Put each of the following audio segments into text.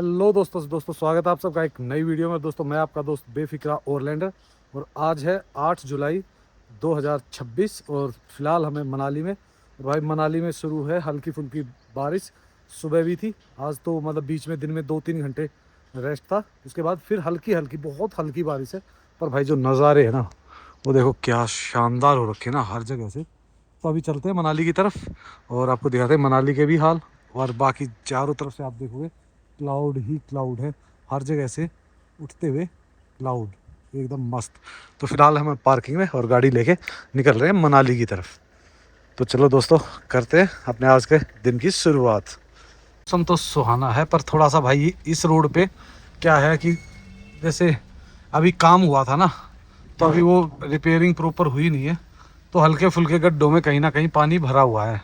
Hello दोस्तों स्वागत है आप सबका एक नई वीडियो में। दोस्तों मैं आपका दोस्त बेफिक्रा ओरलैंडर और आज है 8 जुलाई 2026 और फिलहाल हमें मनाली में। और भाई मनाली में शुरू है हल्की फुल्की बारिश। सुबह भी थी आज तो मतलब बीच में दिन में 2-3 घंटे रेस्ट था, उसके बाद फिर हल्की हल्की बहुत हल्की बारिश है। पर भाई जो नज़ारे है ना वो देखो क्या शानदार हो रखे हैं ना हर जगह से। तो अभी चलते हैं मनाली की तरफ और आपको दिखाते हैं मनाली के भी हाल। और बाकी चारों तरफ से आप देखोगे क्लाउड ही क्लाउड है, हर जगह से उठते हुए क्लाउड एकदम मस्त। तो फिलहाल हम पार्किंग में और गाड़ी लेके निकल रहे हैं मनाली की तरफ। तो चलो दोस्तों करते हैं अपने आज के दिन की शुरुआत। मौसम तो सुहाना है पर थोड़ा सा भाई इस रोड पे क्या है कि जैसे अभी काम हुआ था ना तो अभी वो रिपेयरिंग प्रॉपर हुई नहीं है, तो हल्के फुल्के गड्ढों में कहीं ना कहीं पानी भरा हुआ है।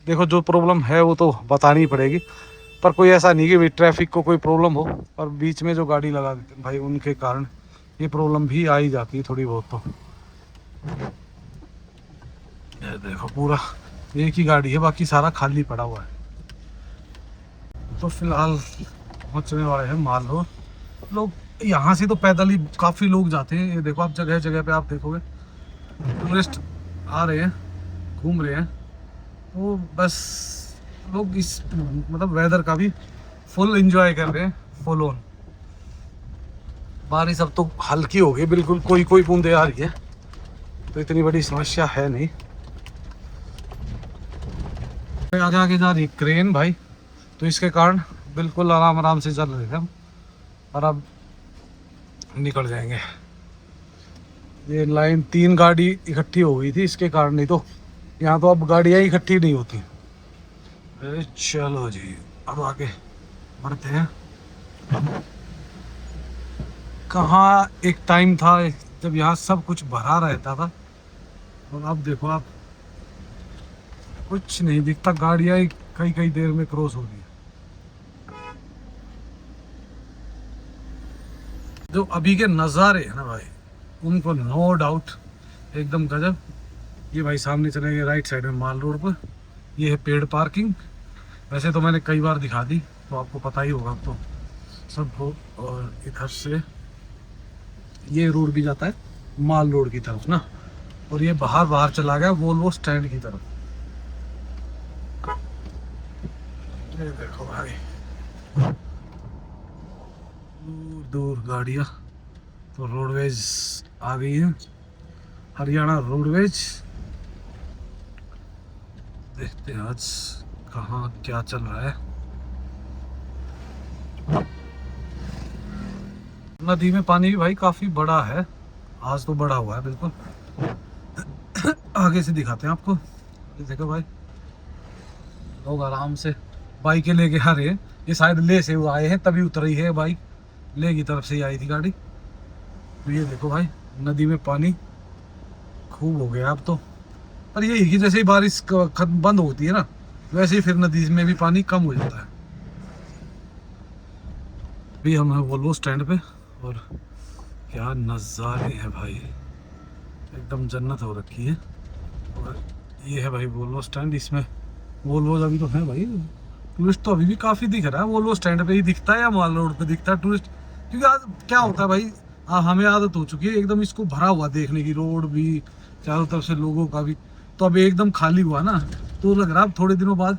देखो जो प्रॉब्लम है वो तो बतानी ही पड़ेगी, पर कोई ऐसा नहीं कि भाई ट्रैफिक को कोई प्रॉब्लम हो, और बीच में जो गाड़ी लगा देते हैं भाई उनके कारण ये प्रॉब्लम भी आ ही जाती है थोड़ी बहुत। तो ये देखो पूरा एक ही गाड़ी है, बाकी सारा खाली पड़ा हुआ है। तो फिलहाल पहुंचने वाले हैं माल रोड। लोग यहाँ से तो पैदल ही काफ़ी लोग जाते हैं। ये देखो आप जगह जगह पे आप देखोगे टूरिस्ट आ रहे हैं, घूम रहे हैं। तो बस लोग इस मतलब वेदर का भी फुल एंजॉय कर रहे हैं, फुल ऑन। बारिश अब तो हल्की हो गई, बिल्कुल कोई कोई बूंदे आ रही है, तो इतनी बड़ी समस्या है नहीं। आगे आगे जा रही क्रेन भाई, तो इसके कारण बिल्कुल आराम आराम से चल रहे थे हम, और अब निकल जाएंगे। ये लाइन 3 गाड़ी इकट्ठी हो गई थी इसके कारण, नहीं तो यहाँ तो अब गाड़ियाँ इकट्ठी नहीं होती। चलो जी अब आगे बढ़ते हैं। कहाँ एक टाइम था जब यहाँ सब कुछ भरा रहता था, और अब देखो आप कुछ नहीं दिखता, गाड़ियाँ ही कई कई देर में क्रॉस हो रही है। जो अभी के नज़ारे है ना भाई उनको नो डाउट एकदम गजब। ये भाई सामने चले गए राइट साइड में माल रोड पर, ये है पेड पार्किंग। वैसे तो मैंने कई बार दिखा दी तो आपको पता ही होगा तो सब हो। और इधर से ये रोड भी जाता है माल रोड की तरफ ना, और ये बाहर बाहर चला गया वोल्वो स्टैंड की तरफ। ये देखो भाई दूर दूर गाड़ियाँ। तो रोडवेज आ गई है, हरियाणा रोडवेज। देखते हैं आज कहाँ क्या चल रहा है। नदी में पानी भी भाई काफी बड़ा है, आज तो बड़ा हुआ है बिल्कुल। आगे से दिखाते हैं आपको। ये देखो भाई लोग आराम से बाइकें लेके आ रहे हैं। ये शायद ले से वो आए हैं तभी उतर ही है बाइक, ले की तरफ से ही आई थी गाड़ी। तो ये देखो भाई नदी में पानी खूब हो गया अब तो। पर यही कि जैसे ही बारिश बंद होती है ना वैसे ही फिर नदी में भी पानी कम हो जाता है। अभी हम हैं वोल्वो स्टैंड पे, और क्या नज़ारे हैं भाई, एकदम जन्नत हो रखी है। और ये है भाई वोल्वो स्टैंड, इसमें वोल्वो अभी तो है भाई। टूरिस्ट तो अभी भी काफ़ी दिख रहा है, वोल्वो स्टैंड पे ही दिखता है या माल रोड पे दिखता है टूरिस्ट। क्योंकि आज क्या होता है भाई, हमें आदत हो चुकी है एकदम इसको भरा हुआ देखने की, रोड भी चारों तरफ से लोगों का भी। तो अभी एकदम खाली हुआ ना तो लग रहा है थोड़े दिनों बाद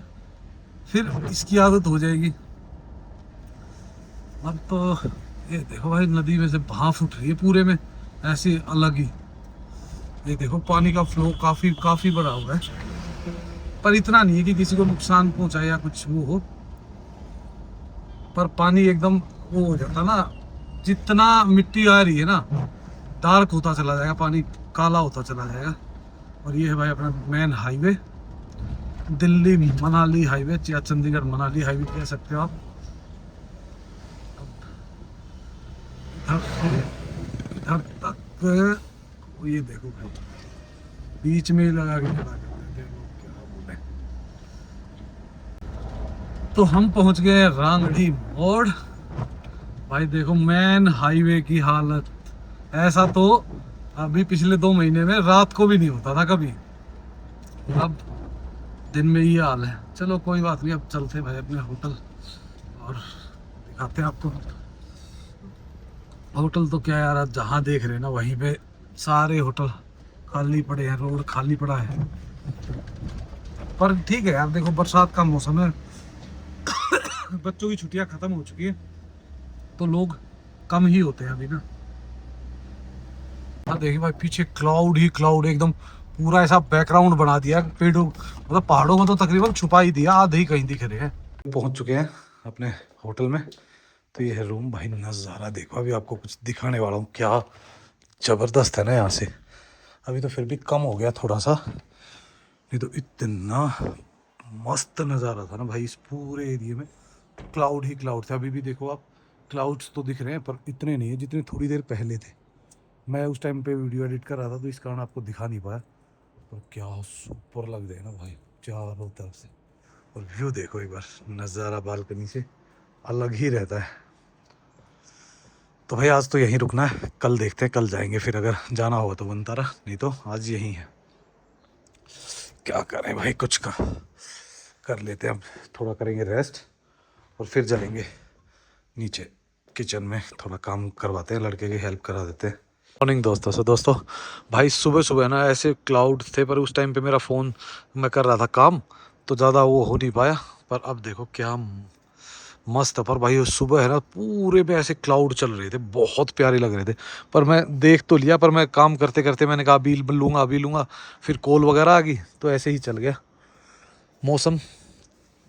फिर इसकी आदत हो जाएगी। अब तो ये देखो भाई नदी में से भाप उठ रही है पूरे में ऐसे अलग ही। ये देखो पानी का फ्लो काफी काफी बड़ा हुआ है, पर इतना नहीं है कि किसी को नुकसान पहुंचाए या कुछ वो हो। पर पानी एकदम वो हो जाता ना, जितना मिट्टी आ रही है ना डार्क होता चला जाएगा, पानी काला होता चला जाएगा। और ये है भाई अपना main highway, Delhi Manali highway या चंडीगढ़ मनाली हाईवे कह सकते हो आप। इधर तक ये देखो भाई बीच में लगा के खड़ा करते हैं लोग, क्या बोले। तो हम पहुंच गए रांगड़ी मोड़। भाई देखो मेन हाईवे की हालत, ऐसा तो अभी पिछले 2 महीने में रात को भी नहीं होता था कभी, अब दिन में ये हाल है। चलो कोई बात नहीं, अब चलते भाई अपने होटल और आते हैं आपको। होटल तो क्या यार, जहाँ देख रहे हैं ना वहीं पे सारे होटल खाली पड़े हैं, रोड खाली पड़ा है। पर ठीक है यार, देखो बरसात का मौसम है, बच्चों की छुट्टियां खत्म हो चुकी है तो लोग कम ही होते हैं अभी ना। हाँ देखिए भाई, पीछे क्लाउड ही क्लाउड, एकदम पूरा ऐसा बैकग्राउंड बना दिया पेड़ों, मतलब पहाड़ों को तो तकरीबन छुपा ही दिया, आधे ही कहीं दिख रहे हैं। पहुंच चुके हैं अपने होटल में। तो ये है रूम भाई, नज़ारा देखो, अभी आपको कुछ दिखाने वाला हूँ, क्या ज़बरदस्त है ना यहाँ से। अभी तो फिर भी कम हो गया थोड़ा सा, नहीं तो इतना मस्त नज़ारा था ना भाई इस पूरे एरिया में। क्लाउड ही क्लाउड थे, अभी भी देखो आप, क्लाउड्स तो दिख रहे हैं पर इतने नहीं है जितने थोड़ी देर पहले थे। मैं उस टाइम पे वीडियो एडिट कर रहा था तो इस कारण आपको दिखा नहीं पाया, पर क्या सुपर लग रहे हैं ना भाई चारों तरफ से। और व्यू देखो एक बार, नज़ारा बालकनी से अलग ही रहता है। तो भाई आज तो यहीं रुकना है, कल देखते हैं, कल जाएंगे फिर, अगर जाना होगा तो बनता रहा, नहीं तो आज यहीं है। क्या करें भाई, कुछ का कर लेते हैं, अब थोड़ा करेंगे रेस्ट और फिर जाएंगे नीचे किचन में, थोड़ा काम करवाते हैं, लड़के की हेल्प करा देते हैं। मॉर्निंग दोस्तों भाई सुबह सुबह ना ऐसे क्लाउड थे, पर उस टाइम पे मेरा फ़ोन, मैं कर रहा था काम तो ज़्यादा वो हो नहीं पाया। पर अब देखो क्या मस्त है। पर भाई सुबह है ना पूरे पे ऐसे क्लाउड चल रहे थे, बहुत प्यारे लग रहे थे। पर मैं देख तो लिया, पर मैं काम करते करते मैंने कहा अभी लूँगा, फिर कॉल वगैरह आ गई तो ऐसे ही चल गया। मौसम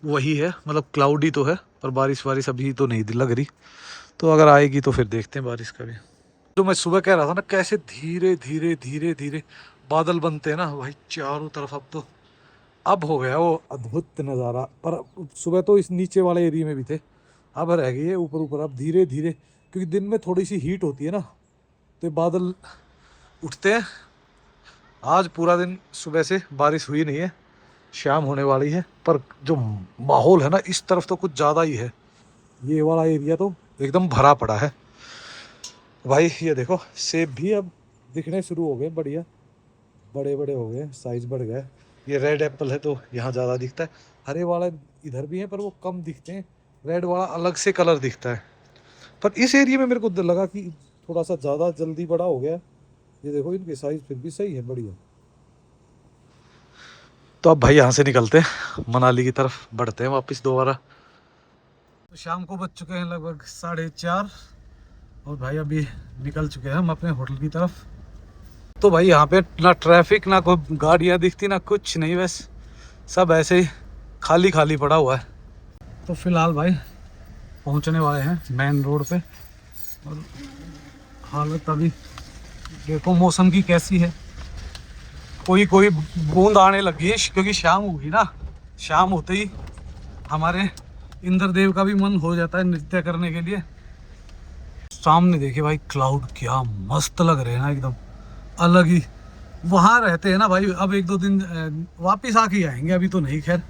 वही है, मतलब क्लाउडी तो है पर बारिश वारिश अभी तो नहीं लग रही, तो अगर आएगी तो फिर देखते हैं बारिश का भी। जो मैं सुबह कह रहा था ना, कैसे धीरे धीरे धीरे धीरे बादल बनते हैं ना भाई चारों तरफ। अब हो गया वो अद्भुत नज़ारा। पर सुबह तो इस नीचे वाले एरिया में भी थे, अब रह गई है ऊपर ऊपर। अब धीरे धीरे, क्योंकि दिन में थोड़ी सी हीट होती है ना, तो बादल उठते हैं। आज पूरा दिन सुबह से बारिश हुई नहीं है, शाम होने वाली है, पर जो माहौल है ना इस तरफ तो कुछ ज़्यादा ही है। ये वाला एरिया तो एकदम भरा पड़ा है भाई। ये देखो सेब भी अब दिखने शुरू हो गए, बढ़िया बड़े बड़े हो गए, साइज बढ़ गया। ये रेड एप्पल है तो यहाँ ज़्यादा दिखता है, हरे वाला इधर भी है पर वो कम दिखते हैं, रेड वाला अलग से कलर दिखता है। पर इस एरिया में मेरे को लगा कि थोड़ा सा ज़्यादा जल्दी बड़ा हो गया। ये देखो इनके साइज फिर भी सही है, बढ़िया। तो अब भाई यहाँ से निकलते हैं, मनाली की तरफ बढ़ते हैं वापस दोबारा। तो शाम को बज चुके हैं लगभग 4:30, और भाई अभी निकल चुके हैं हम अपने होटल की तरफ। तो भाई यहाँ पे ना ट्रैफिक, ना कोई गाड़ियाँ दिखती, ना कुछ नहीं, बस सब ऐसे ही खाली खाली पड़ा हुआ है। तो फिलहाल भाई पहुँचने वाले हैं मेन रोड पे, और हालत अभी देखो मौसम की कैसी है। कोई कोई बूंद आने लगी है क्योंकि शाम होगी ना, शाम होते ही हमारे इंद्रदेव का भी मन हो जाता है नृत्य करने के लिए। सामने देखिए भाई क्लाउड क्या मस्त लग रहे हैं ना, एकदम अलग ही। वहाँ रहते हैं ना भाई, अब 1-2 दिन वापस आके आएंगे, अभी तो नहीं। खैर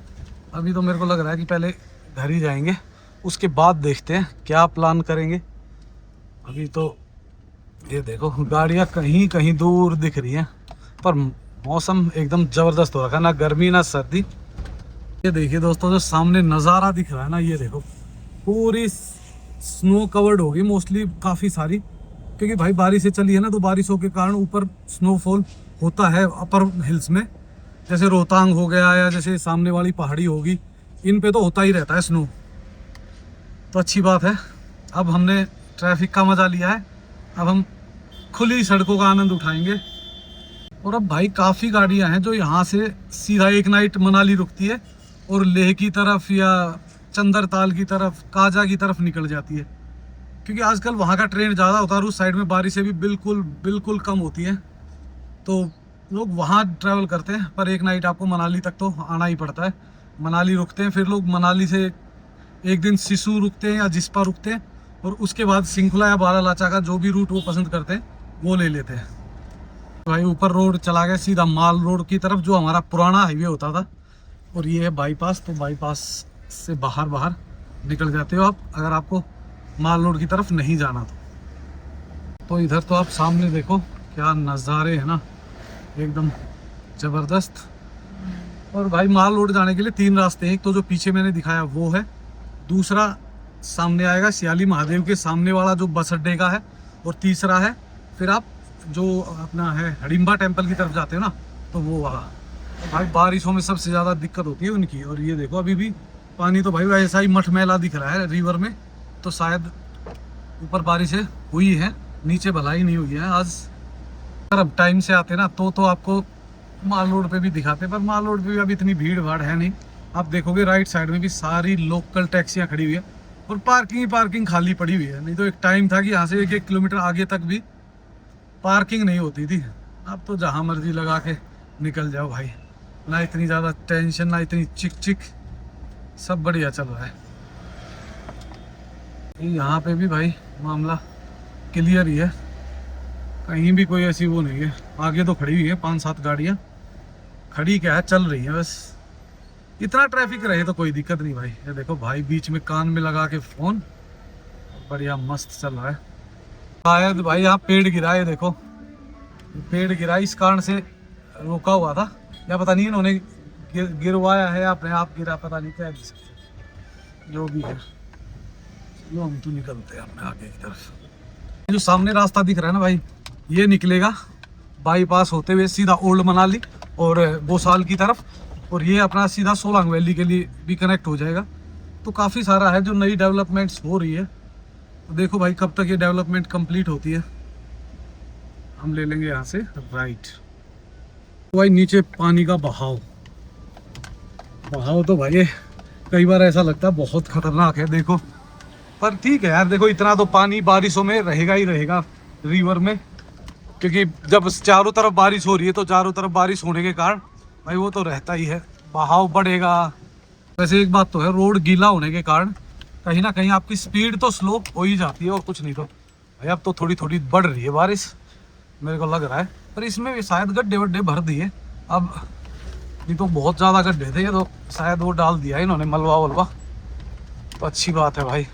अभी तो मेरे को लग रहा है कि पहले घर ही जाएंगे, उसके बाद देखते हैं क्या प्लान करेंगे। अभी तो ये देखो गाड़ियाँ कहीं कहीं दूर दिख रही हैं, पर मौसम एकदम ज़बरदस्त हो रखा है, ना गर्मी ना सर्दी। ये देखिए दोस्तों, जो सामने नज़ारा दिख रहा है ना, ये देखो पूरी स्नो कवर्ड होगी मोस्टली, काफ़ी सारी, क्योंकि भाई बारिशें चली है ना, तो बारिशों के कारण ऊपर स्नोफॉल होता है अपर हिल्स में, जैसे रोहतांग हो गया या जैसे सामने वाली पहाड़ी होगी, इन पे तो होता ही रहता है स्नो। तो अच्छी बात है, अब हमने ट्रैफिक का मज़ा लिया है, अब हम खुली सड़कों का आनंद उठाएंगे। और अब भाई काफ़ी गाड़ियां हैं जो यहाँ से सीधा एक नाइट मनाली रुकती है और लेह की तरफ या चंदरताल की तरफ, काजा की तरफ निकल जाती है, क्योंकि आजकल वहाँ का ट्रेंड ज़्यादा होता है और उस साइड में बारिशें भी बिल्कुल कम होती हैं, तो लोग वहाँ ट्रैवल करते हैं। पर एक नाइट आपको मनाली तक तो आना ही पड़ता है। मनाली रुकते हैं, फिर लोग मनाली से एक दिन सिसु रुकते हैं या जिस्पा रुकते हैं, और उसके बाद सिंखला या बारालाचा का जो भी रूट वो पसंद करते हैं वो ले लेते हैं। भाई ऊपर रोड चला गया सीधा माल रोड की तरफ, जो हमारा पुराना हाईवे होता था, और ये है बाईपास। तो बाईपास से बाहर निकल जाते हो आप, अगर आपको माल रोड की तरफ नहीं जाना तो इधर तो आप सामने देखो क्या नज़ारे हैं ना, एकदम ज़बरदस्त। और भाई माल रोड जाने के लिए 3 रास्ते हैं, एक तो जो पीछे मैंने दिखाया वो है, दूसरा सामने आएगा सियाली महादेव के सामने वाला जो बस अड्डे का है, और तीसरा है फिर आप जो अपना है हडिम्बा टेम्पल की तरफ जाते हो ना, तो वो वहाँ। भाई बारिशों में सबसे ज़्यादा दिक्कत होती है उनकी। और ये देखो अभी भी पानी तो भाई वैसा ही मटमैला दिख रहा है रिवर में, तो शायद ऊपर बारिशें हुई है, नीचे भलाई नहीं हुई है आज। अगर अब टाइम से आते ना तो आपको माल रोड पे भी दिखाते, पर माल रोड पे भी अभी इतनी भीड़ भाड़ है नहीं। आप देखोगे राइट साइड में भी सारी लोकल टैक्सियाँ खड़ी हुई है, और पार्किंग खाली पड़ी हुई है। नहीं तो एक टाइम था कि यहाँ से 1-1 किलोमीटर आगे तक भी पार्किंग नहीं होती थी। अब तो जहाँ मर्जी लगा के निकल जाओ भाई, ना इतनी ज़्यादा टेंशन, ना इतनी चिक, सब बढ़िया चल रहा है। यहाँ पे भी भाई मामला क्लियर ही है, कहीं भी कोई ऐसी वो नहीं है। आगे तो खड़ी हुई है 5-7 गाड़ियाँ, खड़ी क्या है, चल रही है बस। इतना ट्रैफिक रहे तो कोई दिक्कत नहीं भाई। ये देखो भाई बीच में कान में लगा के फ़ोन, बढ़िया मस्त चल रहा है। शायद भाई यहाँ पेड़ गिरा है, देखो पेड़ गिरा, इस कारण से रोका हुआ था, या पता नहीं इन्होंने गिरवाया है, अपने आप गिरा, पता नहीं क्या जो भी है। चलो हम तो निकलते हैं अपने आगे की तरफ। जो सामने रास्ता दिख रहा है ना भाई, ये निकलेगा बाईपास होते हुए सीधा ओल्ड मनाली और भोसाल की तरफ, और ये अपना सीधा सोलांग वैली के लिए भी कनेक्ट हो जाएगा। तो काफ़ी सारा है जो नई डेवलपमेंट्स हो रही है। तो देखो भाई कब तक ये डेवलपमेंट कंप्लीट होती है। हम ले लेंगे यहाँ से राइट। तो भाई नीचे पानी का बहाव तो भाई कई बार ऐसा लगता है बहुत खतरनाक है, देखो। पर ठीक है यार, देखो इतना तो पानी बारिशों में रहेगा ही रहेगा रिवर में, क्योंकि जब चारों तरफ बारिश हो रही है तो चारों तरफ बारिश होने के कारण भाई वो तो रहता ही है, बहाव बढ़ेगा। वैसे एक बात तो है, रोड गीला होने के कारण कहीं ना कहीं आपकी स्पीड तो स्लो हो ही जाती है, और कुछ नहीं। तो भाई अब तो थोड़ी थोड़ी बढ़ रही है बारिश, मेरे को लग रहा है। पर इसमें भी शायद गड्ढे वड्ढे भर दिए, अब नहीं तो बहुत ज़्यादा गड्ढे थे, ये तो शायद वो डाल दिया इन्होंने मलबा वलबा, तो अच्छी बात है भाई।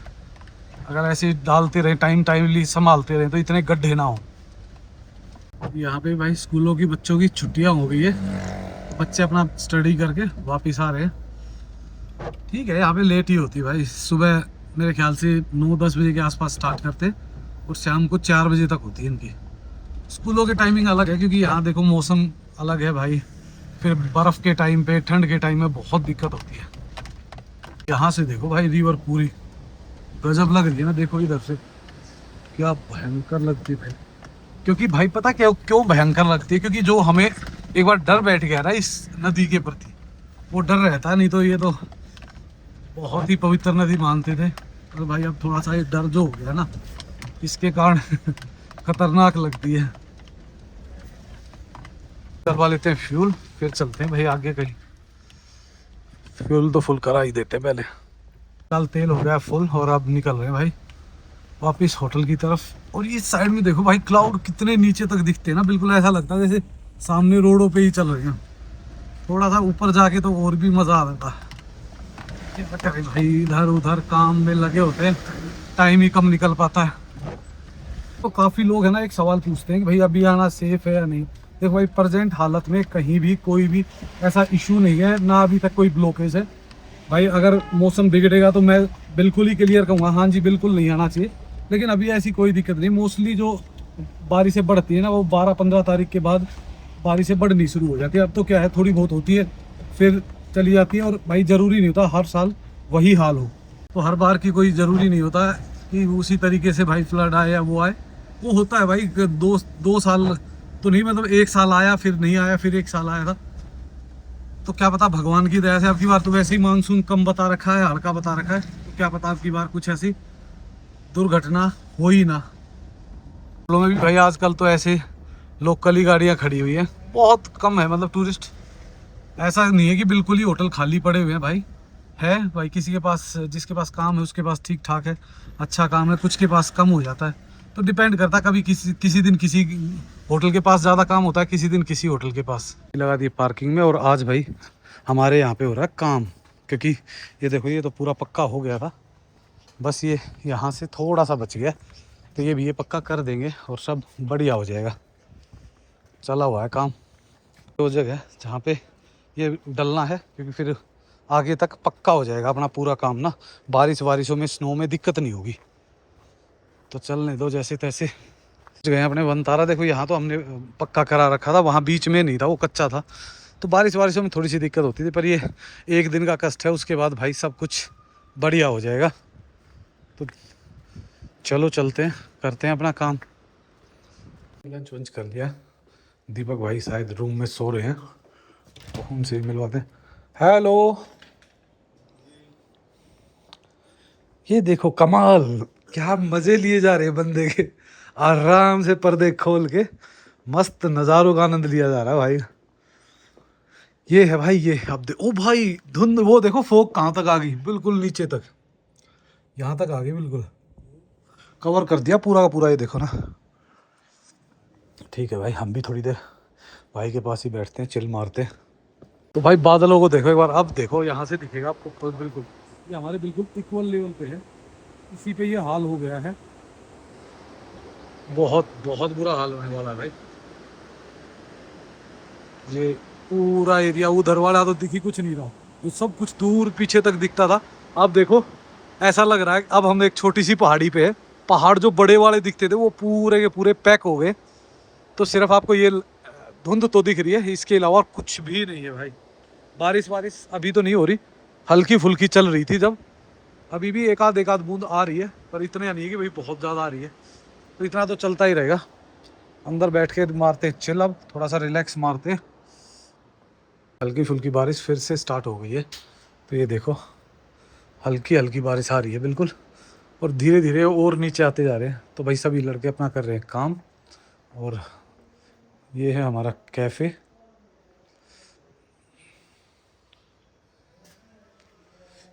अगर ऐसे डालते रहे टाइमली संभालते रहे तो इतने गड्ढे ना हो। यहाँ पे भाई स्कूलों की बच्चों की छुट्टियाँ हो गई है, बच्चे अपना स्टडी करके वापस आ रहे हैं। ठीक है, यहाँ पे लेट ही होती है भाई, सुबह मेरे ख्याल से 9-10 बजे के आसपास स्टार्ट करते, और शाम को 4 बजे तक होती है इनकी। स्कूलों की टाइमिंग अलग है, क्योंकि यहाँ देखो मौसम अलग है भाई, फिर बर्फ़ के टाइम पे, ठंड के टाइम में बहुत दिक्कत होती है। यहाँ से देखो भाई रिवर पूरी गजब लग रही है ना, देखो इधर से क्या भयंकर लगती है भाई। क्योंकि भाई पता क्या क्यों भयंकर लगती है, क्योंकि जो हमें एक बार डर बैठ गया ना इस नदी के प्रति, वो डर रहता, नहीं तो ये तो बहुत ही पवित्र नदी मानते थे। और भाई अब थोड़ा सा ये डर जो हो गया ना, इसके कारण खतरनाक लगती है। चलवा लेते हैं फ्यूल, फिर चलते हैं भाई आगे कहीं। फ्यूल तो फुल करा ही देते हैं पहले। कल तेल हो गया फुल, और अब निकल रहे हैं भाई वापस होटल की तरफ। और इस साइड में देखो भाई क्लाउड कितने नीचे तक दिखते हैं ना, बिल्कुल ऐसा लगता है जैसे सामने रोडों पे ही चल रहे हैं। थोड़ा सा ऊपर जाके तो और भी मज़ा आ जाता है। भाई इधर उधर काम में लगे होते हैं, टाइम ही कम निकल पाता है। तो काफ़ी लोग है ना एक सवाल पूछते हैं कि भाई अभी आना सेफ है या नहीं। देखो भाई प्रेजेंट हालत में कहीं भी कोई भी ऐसा इशू नहीं है, ना अभी तक कोई ब्लॉकेज है। भाई अगर मौसम बिगड़ेगा तो मैं बिल्कुल ही क्लियर कहूँगा, हाँ जी बिल्कुल नहीं आना चाहिए, लेकिन अभी ऐसी कोई दिक्कत नहीं। मोस्टली जो बारिशें बढ़ती है ना, वो 12-15 तारीख के बाद बारिशें बढ़नी शुरू हो जाती है। अब तो क्या है, थोड़ी बहुत होती है फिर चली जाती है। और भाई ज़रूरी नहीं होता हर साल वही हाल हो, तो हर बार की कोई ज़रूरी नहीं होता कि उसी तरीके से भाई फ्लड आए या वो आए। वो होता है भाई, दो साल तो नहीं, मतलब 1 साल आया फिर नहीं आया, फिर 1 साल आया था। तो क्या पता भगवान की दया से अब की बार तो वैसे ही मानसून कम बता रखा है, हल्का बता रखा है, तो क्या पता अब की बार कुछ ऐसी दुर्घटना हो ही ना। होटलों में भी भाई आजकल तो ऐसे लोकल ही गाड़ियाँ खड़ी हुई है, बहुत कम है, मतलब टूरिस्ट ऐसा नहीं है कि बिल्कुल ही होटल खाली पड़े हुए हैं भाई। है भाई किसी के पास, जिसके पास काम है उसके पास ठीक ठाक है, अच्छा काम है, कुछ के पास कम हो जाता है, तो डिपेंड करता है। कभी किसी दिन किसी होटल के पास ज़्यादा काम होता है, किसी दिन किसी होटल के पास। लगा दिए पार्किंग में, और आज भाई हमारे यहाँ पे हो रहा है काम, क्योंकि ये देखो ये तो पूरा पक्का हो गया था, बस ये यहाँ से थोड़ा सा बच गया, तो ये भी ये पक्का कर देंगे और सब बढ़िया हो जाएगा। चला हुआ है काम। तो जगह जहाँ पे ये डलना है, क्योंकि फिर आगे तक पक्का हो जाएगा अपना पूरा काम ना। बारिशों में, स्नो में दिक्कत नहीं होगी। तो चलने दो जैसे तैसे गए अपने वनतारा। देखो यहाँ तो हमने पक्का करा रखा था, वहाँ बीच में नहीं था, वो कच्चा था। तो बारिशों में थोड़ी सी दिक्कत होती थी, पर ये एक दिन का कष्ट है, उसके बाद भाई सब कुछ बढ़िया हो जाएगा। तो चलो चलते हैं, करते हैं अपना काम। लंच वंच कर लिया। दीपक भाई शायद रूम में सो रहे हैं, तो उनसे मिलवाते हैं। हेलो, ये देखो कमाल, क्या मजे लिए जा रहे हैं बंदे के। आराम से पर्दे खोल के मस्त नज़ारों का आनंद लिया जा रहा है भाई। ये है भाई, ये अब ओ भाई धुंध, वो देखो फोग कहाँ तक आ गई, बिल्कुल नीचे तक, यहाँ तक आ गई, बिल्कुल कवर कर दिया पूरा का पूरा। ये देखो ना। ठीक है भाई, हम भी थोड़ी देर भाई के पास ही बैठते हैं, चिल मारते हैं। तो भाई बादलों को देखो एक बार, अब देखो यहाँ से दिखेगा आपको बिल्कुल, ये हमारे बिल्कुल इक्वल लेवल पे है, इसी पे ये हाल हो गया है। बहुत बहुत बुरा हाल होने वाला है भाई। ये पूरा एरिया, उधर वाला तो दिख ही कुछ नहीं रहा, ये सब कुछ दूर पीछे तक दिखता था। अब देखो ऐसा लग रहा है अब हम एक छोटी सी पहाड़ी पे है। पहाड़ जो बड़े वाले दिखते थे वो पूरे के पूरे पैक हो गए। तो सिर्फ आपको ये धुंध तो दिख रही है, इसके अलावा कुछ भी नहीं है भाई। बारिश अभी तो नहीं हो रही, हल्की फुल्की चल रही थी जब, अभी भी एक आध बूंद आ रही है, पर इतना नहीं है कि भाई बहुत ज़्यादा आ रही है। तो इतना तो चलता ही रहेगा। अंदर बैठ के मारते हैं चिल, अब थोड़ा सा रिलैक्स मारते हैं। हल्की फुल्की बारिश फिर से स्टार्ट हो गई है। तो ये देखो हल्की हल्की बारिश आ रही है बिल्कुल, और धीरे धीरे और नीचे आते जा रहे हैं। तो भाई सभी लड़के अपना कर रहे हैं काम, और ये है हमारा कैफ़े।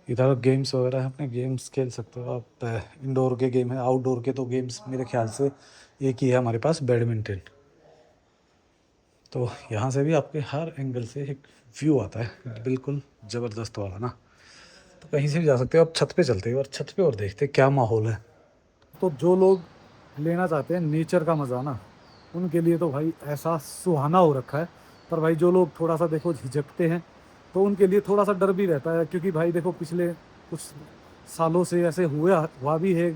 इधर गेम्स वगैरह है, अपने गेम्स खेल सकते हो आप। इंडोर के गेम है, आउटडोर के तो गेम्स मेरे ख्याल से एक ही है हमारे पास, बैडमिंटन। तो यहाँ से भी आपके हर एंगल से एक व्यू आता है बिल्कुल ज़बरदस्त वाला ना। तो कहीं से भी जा सकते हो। अब छत पे चलते हैं और छत पे और देखते हैं क्या माहौल है। तो जो लोग लेना चाहते हैं नेचर का मज़ा ना, उनके लिए तो भाई ऐसा सुहाना हो रखा है। पर भाई जो लोग थोड़ा सा देखो झिझकते हैं, तो उनके लिए थोड़ा सा डर भी रहता है, क्योंकि भाई देखो पिछले कुछ सालों से ऐसे हुआ भी है,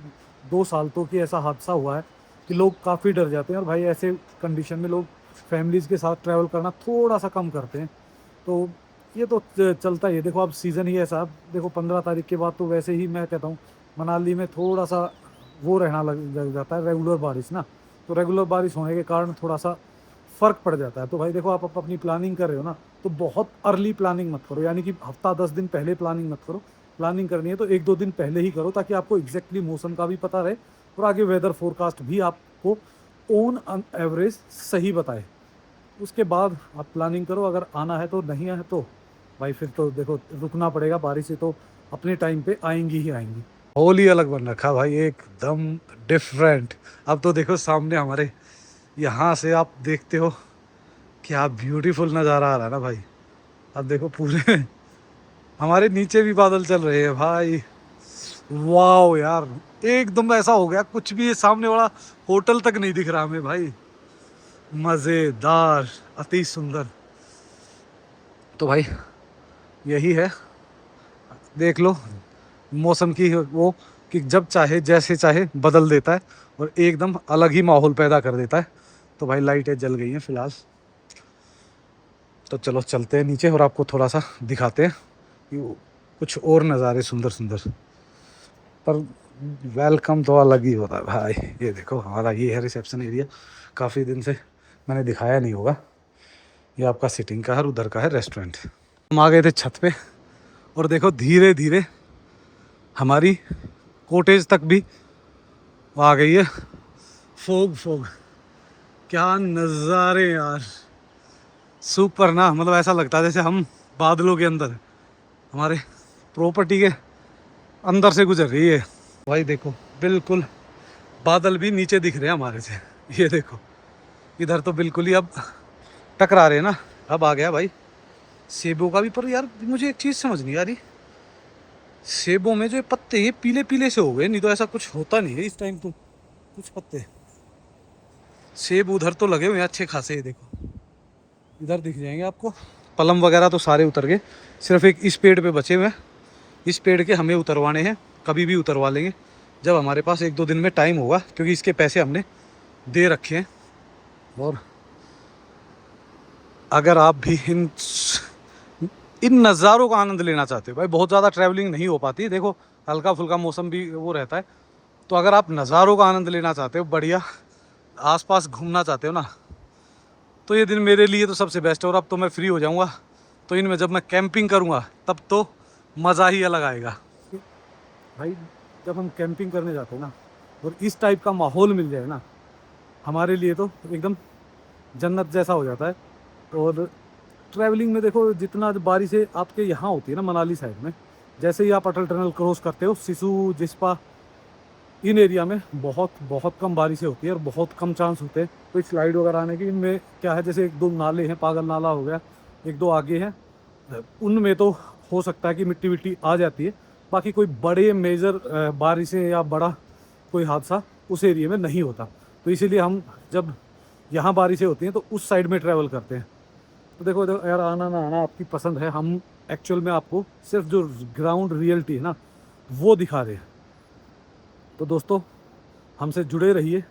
2 साल तो कि ऐसा हादसा हुआ है कि लोग काफ़ी डर जाते हैं। और भाई ऐसे कंडीशन में लोग फैमिलीज़ के साथ ट्रैवल करना थोड़ा सा कम करते हैं। तो ये तो चलता ही है। देखो अब सीज़न ही ऐसा, अब देखो 15 तारीख के बाद तो वैसे ही मैं कहता हूँ मनाली में थोड़ा सा वो रहना लग जाता है, रेगुलर बारिश ना। तो रेगुलर बारिश होने के कारण थोड़ा सा फ़र्क पड़ जाता है। तो भाई देखो आप अपनी प्लानिंग कर रहे हो ना, तो बहुत अर्ली प्लानिंग मत करो, यानी कि हफ्ता 10 दिन पहले प्लानिंग मत करो। प्लानिंग करनी है तो 1-2 दिन पहले ही करो, ताकि आपको एग्जैक्टली मौसम का भी पता रहे, और आगे वेदर फोरकास्ट भी आपको ऑन एवरेज सही बताए। उसके बाद आप प्लानिंग करो, अगर आना है तो, नहीं है तो भाई फिर तो देखो रुकना पड़ेगा। बारिशें तो अपने टाइम पे आएंगी ही आएंगी। होली अलग बन रखा भाई, एकदम डिफरेंट। अब तो देखो सामने हमारे, यहाँ से आप देखते हो क्या ब्यूटीफुल नज़ारा आ रहा है ना भाई। अब देखो पूरे हमारे नीचे भी बादल चल रहे हैं भाई। वाह यार, एकदम ऐसा हो गया कुछ भी ये सामने वाला होटल तक नहीं दिख रहा हमें भाई। मज़ेदार, अति सुंदर। तो भाई यही है, देख लो मौसम की वो, कि जब चाहे जैसे चाहे बदल देता है, और एकदम अलग ही माहौल पैदा कर देता है। तो भाई लाइटें जल गई हैं फिलहाल। तो चलो चलते हैं नीचे और आपको थोड़ा सा दिखाते हैं कि कुछ और नज़ारे सुंदर सुंदर। पर वेलकम तो अलग ही होता है भाई। ये देखो हमारा ये है रिसेप्शन एरिया, काफ़ी दिन से मैंने दिखाया नहीं होगा। ये आपका सिटिंग का है और उधर का है रेस्टोरेंट। हम आ गए थे छत पे, और देखो धीरे धीरे हमारी कॉटेज तक भी आ गई है फोग। क्या नज़ारे यार, सुपर ना। मतलब ऐसा लगता है जैसे हम बादलों के अंदर, हमारे प्रॉपर्टी के अंदर से गुजर रही है भाई। देखो बिल्कुल बादल भी नीचे दिख रहे हैं हमारे से। ये देखो इधर तो बिल्कुल ही अब टकरा रहे हैं ना। अब आ गया भाई सेबों का भी। पर यार मुझे एक चीज़ समझ नहीं आ रही, सेबों में जो पत्ते ये पीले पीले से हो गए, नहीं तो ऐसा कुछ होता नहीं है इस टाइम। तो कुछ पत्ते सेब उधर तो लगे हुए हैं अच्छे खासे, देखो इधर दिख जाएंगे आपको। पलम वगैरह तो सारे उतर गए, सिर्फ एक इस पेड़ पे बचे हुए हैं। इस पेड़ के हमें उतरवाने हैं, कभी भी उतरवा लेंगे जब हमारे पास 1-2 दिन में टाइम होगा, क्योंकि इसके पैसे हमने दे रखे हैं। और अगर आप भी इन नज़ारों का आनंद लेना चाहते हो, भाई बहुत ज़्यादा ट्रैवलिंग नहीं हो पाती, देखो हल्का फुल्का मौसम भी वो रहता है, तो अगर आप नज़ारों का आनंद लेना चाहते हो, बढ़िया आसपास घूमना चाहते हो ना, तो ये दिन मेरे लिए तो सबसे बेस्ट है। और अब तो मैं फ्री हो जाऊंगा, तो इनमें जब मैं कैंपिंग करूंगा तब तो मज़ा ही अलग आएगा भाई। जब हम कैंपिंग करने जाते हैं ना और इस टाइप का माहौल मिल जाए ना, हमारे लिए तो एकदम जन्नत जैसा हो जाता है। और ट्रैवलिंग में देखो, जितना बारिशें आपके यहाँ होती है ना मनाली साइड में, जैसे ही आप अटल टनल क्रॉस करते हो, सिसु, जिस्पा, इन एरिया में बहुत बहुत कम बारिशें होती है और बहुत कम चांस होते हैं कोई स्लाइड वगैरह आने की। इनमें क्या है, जैसे 1-2 नाले हैं, पागल नाला हो गया, 1-2 आगे हैं, उनमें तो हो सकता है कि मिट्टी विट्टी आ जाती है। बाकी कोई बड़े मेजर बारिशें या बड़ा कोई हादसा उस एरिया में नहीं होता। तो इसीलिए हम जब यहाँ बारिशें होती हैं तो उस साइड में ट्रैवल करते हैं। तो देखो यार, आना ना आना आपकी पसंद है, हम एक्चुअल में आपको सिर्फ जो ग्राउंड रियलिटी है ना वो दिखा रहे हैं। तो दोस्तों, हमसे जुड़े रहिए।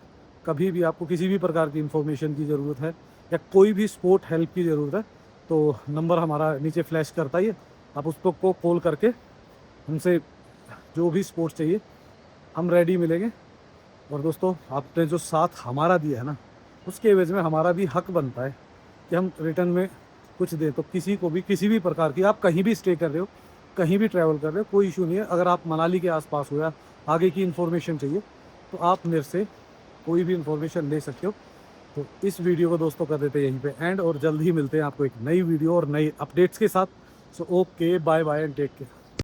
कभी भी आपको किसी भी प्रकार की इन्फॉर्मेशन की ज़रूरत है या कोई भी स्पोर्ट हेल्प की ज़रूरत है, तो नंबर हमारा नीचे फ्लैश करता ही है, आप उस पर को कॉल करके हमसे जो भी स्पोर्ट्स चाहिए हम रेडी मिलेंगे। और दोस्तों, आपने जो साथ हमारा दिया है ना, उसके एवज में हमारा भी हक बनता है कि हम रिटर्न में कुछ दें। तो किसी को भी किसी भी प्रकार की, आप कहीं भी स्टे कर रहे हो, कहीं भी ट्रैवल कर रहे हो, कोई इशू नहीं है। अगर आप मनाली के आसपास हो या आगे की इन्फॉर्मेशन चाहिए, तो आप मेरे से कोई भी इन्फॉर्मेशन ले सकते हो। तो इस वीडियो को दोस्तों कर देते हैं यहीं पे एंड, और जल्द ही मिलते हैं आपको एक नई वीडियो और नई अपडेट्स के साथ। So okay, bye bye and take care.